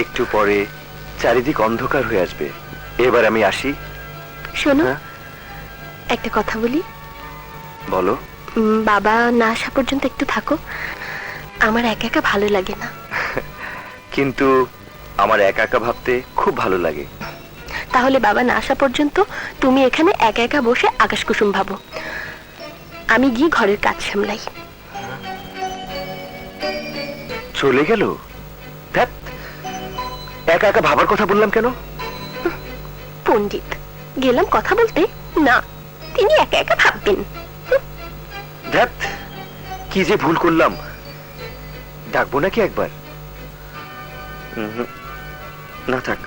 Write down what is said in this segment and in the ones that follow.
একটু পরে চারিদিক অন্ধকার হয়ে আসবে। এবার আমি আসি। শোনো, একটা কথা বলি। বলো। বাবা না আসা পর্যন্ত একটু থাকো, আমার একা একা ভালো লাগে না। কিন্তু আমার একা একা ভাবতে খুব ভালো লাগে। তাহলে বাবা না আসা পর্যন্ত তুমি এখানে একা একা বসে আকাশ কুসুম ভাবো, আমি গিয়ে ঘরের কাজ সামলাই। চলে গেল? ধ্যাৎ, একা একা ভাবার কথা বললাম কেন? পণ্ডিত, গেলাম কথা বলতে, না তিনি একা একা ভাববেন। ধ্যাৎ, কি যে ভুল করলাম। ডাকবো নাকি একবার? না থাক,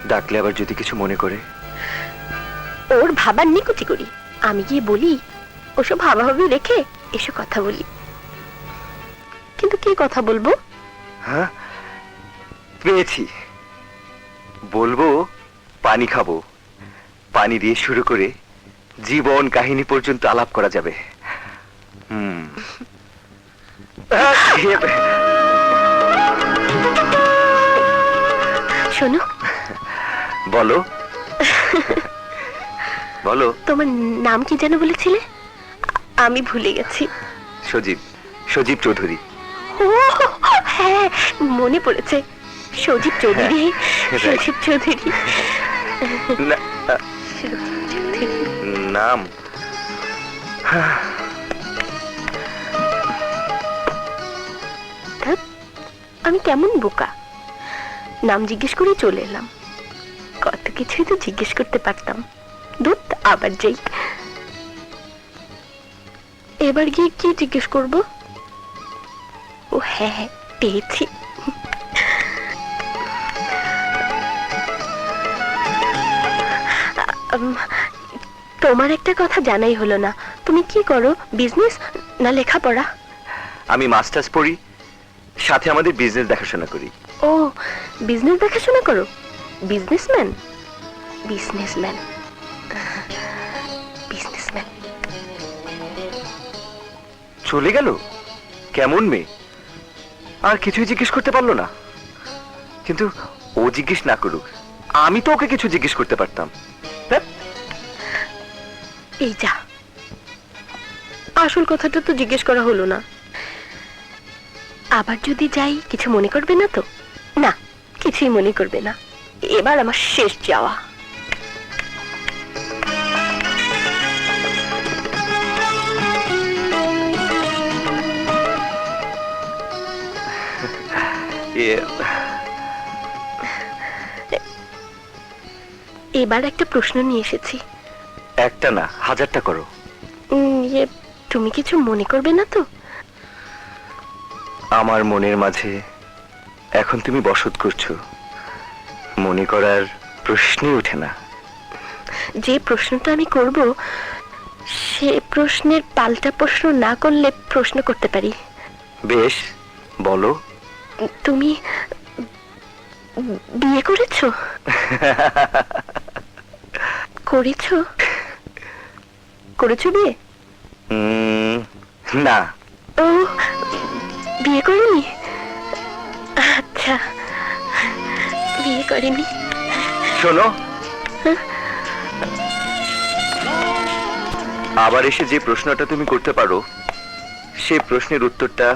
ডাকলে আবার যদি কিছু মনে করে। ওর ভাবার নিকুচি করি, আমি গিয়ে বলি ওসব ভাবাভাবি রেখে এসে কথা বলি। কিন্তু কি কথা বলবো? হ্যাঁ, পেয়েছি। বলবো পানি খাবো, পানি দিয়ে শুরু করে জীবন কাহিনী পর্যন্ত আলাপ করা যাবে। শোনো। বলো। বলো। তোমার নাম কি যেন বলেছিলে? আমি ভুলে গেছি। সজীব, সজীব চৌধুরী। ও হ্যাঁ, মনে পড়েছে, সজীব চৌধুরী। সজীব চৌধুরী নাম। আমি কেমন বোকা, নাম জিজ্ঞেস করে চলে এলাম। কত কিছুই তো জিজ্ঞেস করতে পারতাম। দুধ আবার যাই, এবার গিয়ে কি জিজ্ঞেস করব? ও হ্যাঁ হ্যাঁ, পেয়েছি। তোমার একটা কথা জানাই হলো না, তুমি কি করো? বিজনেস না লেখাপড়া? আমি মাস্টার্স পড়ি, সাথে আমাদের বিজনেস দেখাশোনা করি। ও, বিজনেস দেখাশোনা করো? বিজনেসম্যান? Businessman, businessman. চলে গেল? কেমন মেয়ে, আর কিছুই জিজ্ঞেস করতে পারলো না। কিন্তু ও জিজ্ঞেস না করুক, আমি তো ওকে কিছু জিজ্ঞেস করতে পারতাম। এই যা, আসল কথাটা তো জিজ্ঞেস করা হলো না। আবার যদি যাই কিছু মনে করবে না তো? না, কিছুই মনে করবে না। এবার আমার শেষ যাওয়া। এবার একটা প্রশ্ন নিয়ে এসেছি। একটা না, হাজারটা করো। তুমি কিছু মনে করবে না তো? আমার মনের মাঝে এখন তুমি বসত করছো, মনে করার প্রশ্নই ওঠে না। যে প্রশ্নটা আমি করব, সে প্রশ্নের পাল্টা প্রশ্ন না করলে প্রশ্ন করতে পারি। বেশ, বলো। তুমি বিয়ে করেছো? করেছো? করেছো বিয়ে? না। ও, বিয়ে করেনি? আচ্ছা, বিয়ে করেনি। শোনো, আবার এসে যে প্রশ্নটা তুমি করতে পারো, সে প্রশ্নের উত্তরটা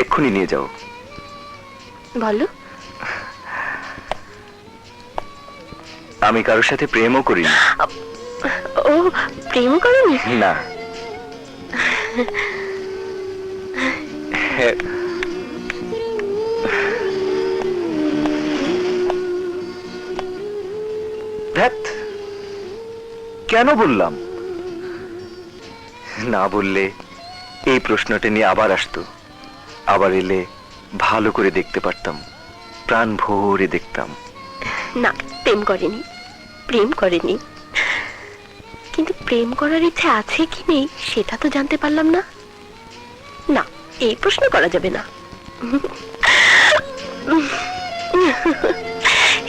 এক্ষুনি নিয়ে যাও। বলো। আমি কারোর সাথে প্রেমও করিনি। ও, প্রেমও করোনি? না। ধ্যাৎ, কেন বললাম? না বললে এই প্রশ্নটা নিয়ে আবার আসতো, আবার এলে ভালো করে দেখতে পারতাম, প্রাণ ভরে দেখতাম। না, প্রেম করেনি, প্রেম করেনি। কিন্তু প্রেম করার ইচ্ছে আছে কি নেই সেটা তো জানতে পারলাম না। না, এই প্রশ্ন করা যাবে না।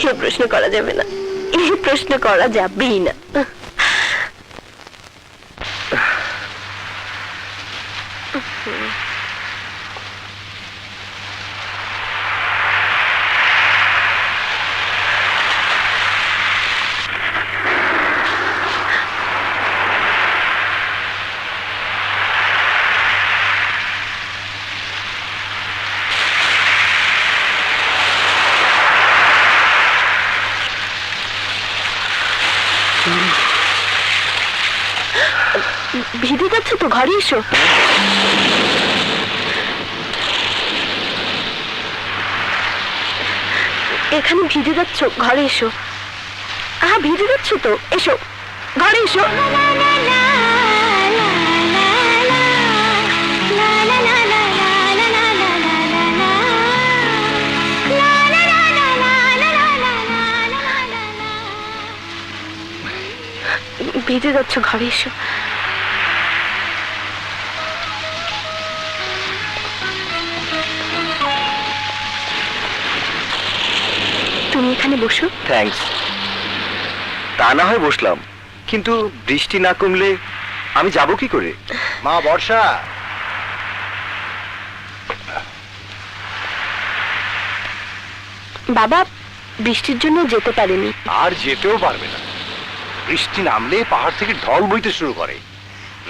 এই প্রশ্ন করা যাবে না, এই প্রশ্ন করা যাবেই না। ভিজে যাচ্ছ তো, ঘরে এসো। এখানে ভিজে যাচ্ছ, ঘরে এসো। ভিজে যাচ্ছ তো, এসো ঘরে এসো। ভিজে যাচ্ছ, ঘরে এসো। তুমি এখানে বসো। থ্যাঙ্কস। তা না হয় বসলাম, কিন্তু বৃষ্টি না কমলে আমি যাব কি করে? মা বর্ষা, বাবা বৃষ্টির জন্য যেতে পারেনি। আর যেতেও পারবে না। বৃষ্টি নামলে পাহাড় থেকে ঢল বইতে শুরু করে,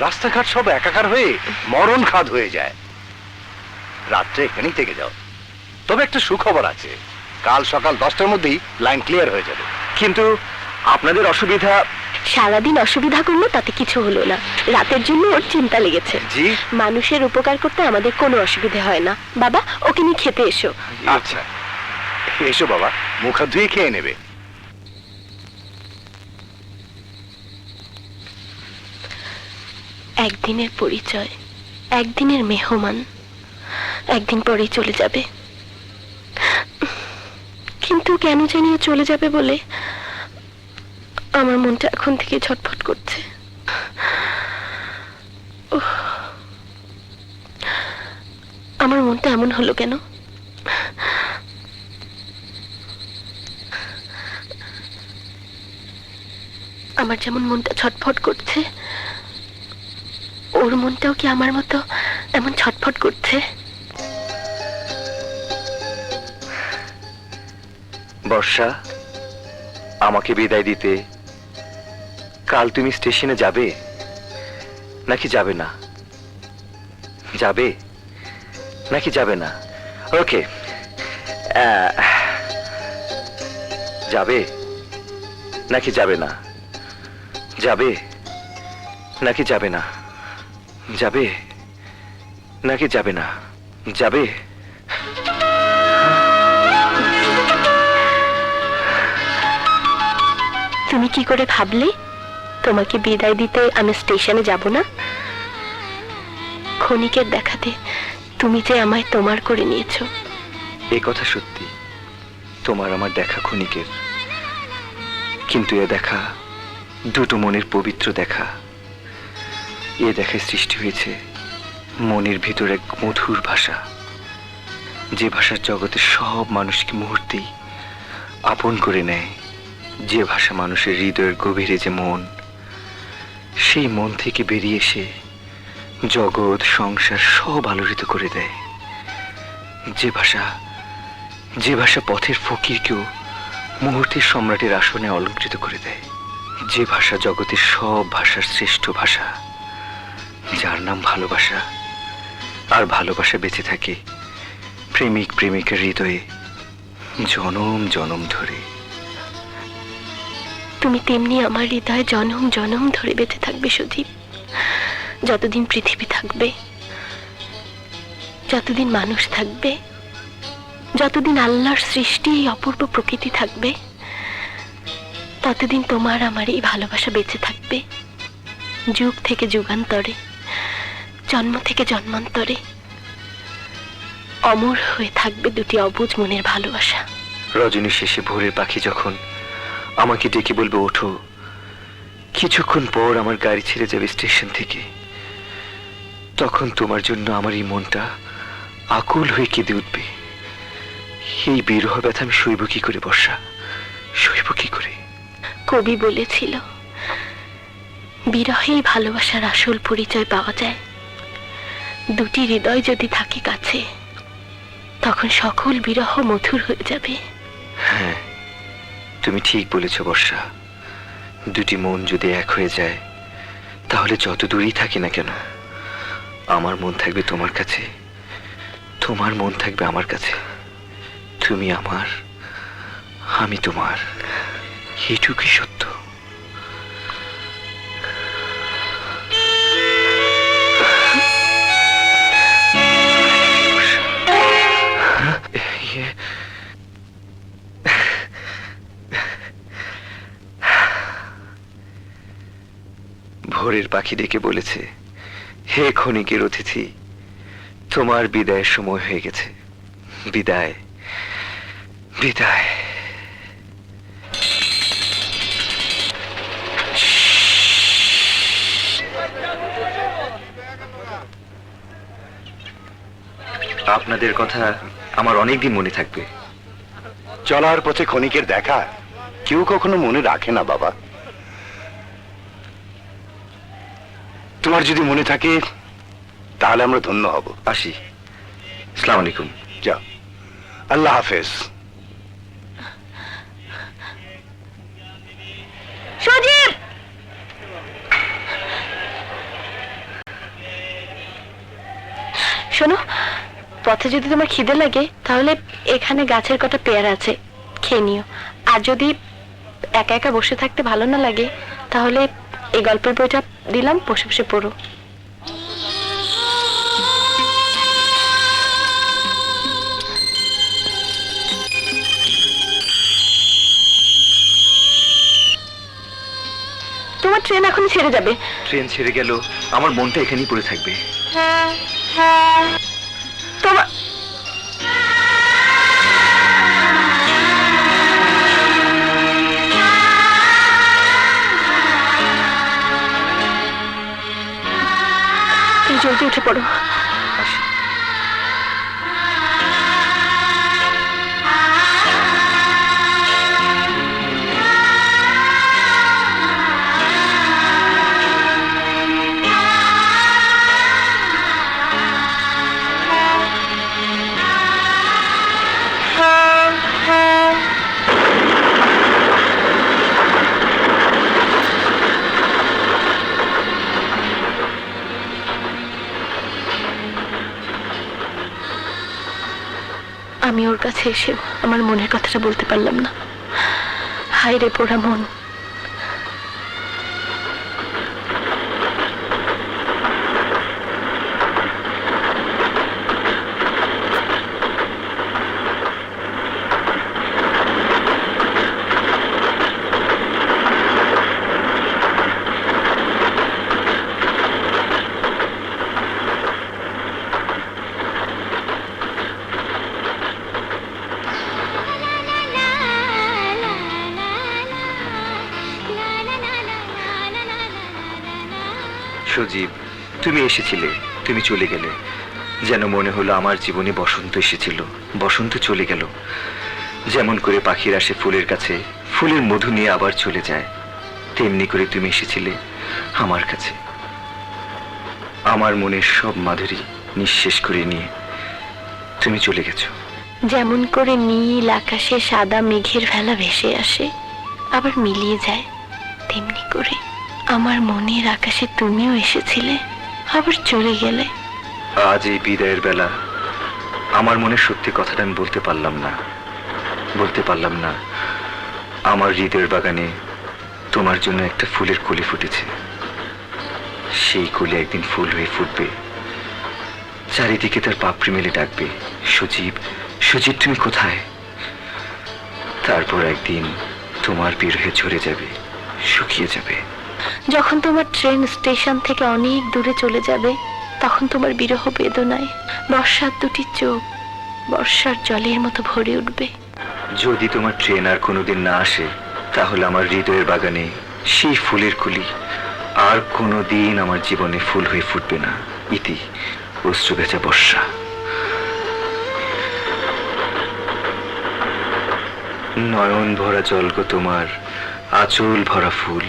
রাস্তাঘাট সব একাকার হয়ে মরণ খাদ হয়ে যায়। রাত্রে এখানেই থেকে যাও। তবে একটা সুখবর আছে, কাল সকাল 10টার মধ্যেই লাইন ক্লিয়ার হয়ে যাবে। কিন্তু আপনাদের অসুবিধা? সারাদিন অসুবিধা করলো তাতে কিছু হলো না, রাতের জন্য ওর চিন্তা লেগেছে। জি। মানুষের উপকার করতে আমাদের কোনো অসুবিধা হয় না। বাবা ওকে নিয়ে খেতে এসো। আচ্ছা এসো বাবা, মুখ হাত ধুয়ে খেয়ে নেবে। একদিনের পরিচয়, একদিনের মেহমান, একদিন পরেই চলে যাবে। কিন্তু কেন জানি ও চলে যাবে বলে আমার মনটা এখন থেকে ছটফট করছে। উফ, আমার মনটা এমন হলো কেন? আমার যেমন মনটা ছটফট করছে, ওর মনটাও কি আমার মতো এমন ছটফট করছে? বর্ষা, আমাকে বিদায় দিতে কাল তুমি স্টেশনে যাবে নাকি যাবে না? যাবে নাকি যাবে না? ওকে, যাবে নাকি যাবে না? যাবে নাকি যাবে না? যাবে নাকি যাবে না? যাবে? তুমি কি করে ভাবলে তোমাকে বিদায় দিতে আমি স্টেশনে যাব না? ক্ষণিকের দেখাতে তুমি যে আমায় তোমার করে নিয়েছো। এ কথা সত্যি, তোমার আমার দেখা ক্ষণিকের, কিন্তু এ দেখা দুটো মনের পবিত্র দেখা। এ দেখায় সৃষ্টি হয়েছে মনের ভিতর এক মধুর ভাষা, যে ভাষার জগতের সব মানুষকে মুহূর্তেই আপন করে নেয়। যে ভাষা মানুষের হৃদয়ের গভীরে যে মন, সেই মন থেকে বেরিয়ে এসে জগৎ সংসার সব আলোড়িত করে দেয়। যে ভাষা পথের ফকিরকেও মুহূর্তের সম্রাটের আসনে অলঙ্কৃত করে দেয়। যে ভাষা জগতের সব ভাষার শ্রেষ্ঠ ভাষা, যার নাম ভালোবাসা। আর ভালোবাসা বেঁচে থাকে প্রেমিক প্রেমিকার হৃদয়ে জনম জনম ধরে। তুমি তেমনি আমার হৃদয়ে জনম জনম ধরে বেঁচে থাকবে সুদীপ। যতদিন পৃথিবী থাকবে, যতদিন মানুষ থাকবে, যতদিন আল্লাহর সৃষ্টি এই অপূর্ব প্রকৃতি থাকবে, ততদিন তোমার আমার এই ভালোবাসা বেঁচে থাকবে। যুগ থেকে যুগান্তরে, জন্ম থেকে জন্মান্তরে অমর হয়ে থাকবে দুটি অবুঝ মনের ভালোবাসা। রজনী শেষে ভোরের পাখি যখন আমাকে ডেকে বলবে ওঠো, কিছুক্ষণ পর আমার গাড়ি ছেড়ে যাবে স্টেশন থেকে, তখন তোমার জন্য আমার এই মনটা আকুল হয়ে কেঁদে উঠবে। এই বিরহ ব্যথা আমি সইব কি করে বর্ষা, সইব কি করে? কবি বলেছিল, বিরহেই ভালোবাসার আসল পরিচয় পাওয়া যায়। দুটি হৃদয় যদি থাকে কাছে, তখন সকল বিরহ মধুর হয়ে যাবে। হ্যাঁ, তুমি ঠিক বলেছ বর্ষা। দুটি মন যদি এক হয়ে যায়, তাহলে যত দূরেই থাকি না কেন, আমার মন থাকবে তোমার কাছে, তোমার মন থাকবে আমার কাছে। তুমি আমার, আমি তোমার, এইটুকুই সত্য। ভোরের পাখি ডেকে বলেছে, হে ক্ষণিকের অতিথি, তোমার বিদায়ের সময় হয়ে গেছে। বিদায়, বিদায়। আপনাদের কথা আমার অনেকদিন মনে থাকবে। চলার পথে ক্ষণিকের দেখা কেউ কখনো মনে রাখে না বাবা। তোমার যদি মনে থাকে তাহলে আমরা ধন্য হব। আসি। আসসালামু আলাইকুম। যাও, আল্লাহ হাফেজ। সজীব, শোনো, পথে যদি তোমার খিদে লাগে তাহলে এখানে গাছের কটা পেয়ারা আছে, খেয়ে নিও। আর যদি একা একা বসে থাকতে ভালো না লাগে তাহলে এই গল্পের বইটা দিলাম, বসে বসে পড়ো। তোমার ট্রেন এখন ছেড়ে যাবে। ট্রেন ছেড়ে গেল, আমার মনটা এখানেই পড়ে থাকবে। তোমার তুমি জলদি উঠে পড়ো। আসি। আমি ওর কাছে এসেও আমার মনের কথাটা বলতে পারলাম না। হায় রে পোড়া মন। সজীব, তুমি এসেছিলে, তুমি চলে গেলে। যেন মনে হলো আমার জীবনে বসন্ত এসেছিল, বসন্ত চলে গেল। যেমন করে পাখির আসে ফুলের কাছে, ফুলের মধু নিয়ে আবার চলে যায়, তেমনি করে তুমি এসেছিলে আমার কাছে। আমার মনের সব মাধুরী নিঃশেষ করে নিয়ে তুমি চলে গেছো। যেমন করে নীল আকাশে সাদা মেঘের ভেলা ভেসে আসে আবার মিলিয়ে যায়, তেমনি করে আমার মনের আকাশে তুমিও এসেছিলে, আবার চলে গেলে। আজ এই বিদায়ের বেলা আমার মনে সত্যি কথাটা আমি বলতে পারলাম না। আমার হৃদয়ের বাগানে তোমার জন্য একটা ফুলের কলি ফুটেছে। সেই কলি একদিন ফুল হয়ে ফুটবে, চারিদিকে তার পাপড়ি মেলে ডাকবে, সজীব, সজীব তুমি কোথায়? তারপর একদিন তোমার বিরহে ঝরে যাবে, শুকিয়ে যাবে। যখন তোমার ট্রেন স্টেশন থেকে অনেক দূরে চলে যাবে তখন তোমার বিরহ বেদনায় বর্ষার দুটি চোখ বর্ষার জলের মতো ভরে উঠবে। যদি তোমার ট্রেন আর কোনোদিন না আসে তাহলে আমার হৃদয়ের বাগানে সেই ফুলের কলি আর কোনোদিন আমার জীবনে ফুল হয়ে ফুটবে না। ইতি অশ্রু ভেজা বর্ষা। নয়ন ভরা জল গো তোমার, আঁচল ভরা ফুল।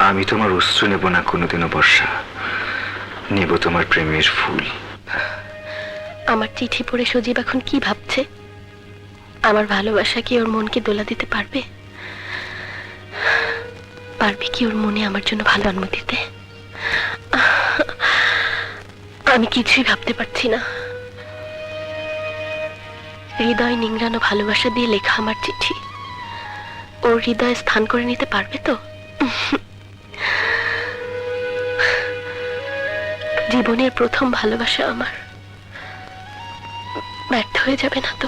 আমি তোমার অশ্রু নেব না কোনোদিনও বর্ষা, নেব তোমার প্রেমের ফুল। আমার চিঠি পড়ে সজীব এখন কি ভাবছে? আমার ভালোবাসা কি ওর মনকে দোলা দিতে পারবে? পারবে কি ওর মনে আমার জন্য ভালো জন্ম দিতে? আমি কিছুই ভাবতে পারছি না। হৃদয় নিংড়ানো ভালোবাসা দিয়ে লেখা আমার চিঠি ওর হৃদয়ে স্থান করে নিতে পারবে তো? জীবনের প্রথম ভালোবাসা আমার ব্যর্থ হয়ে যাবে না তো?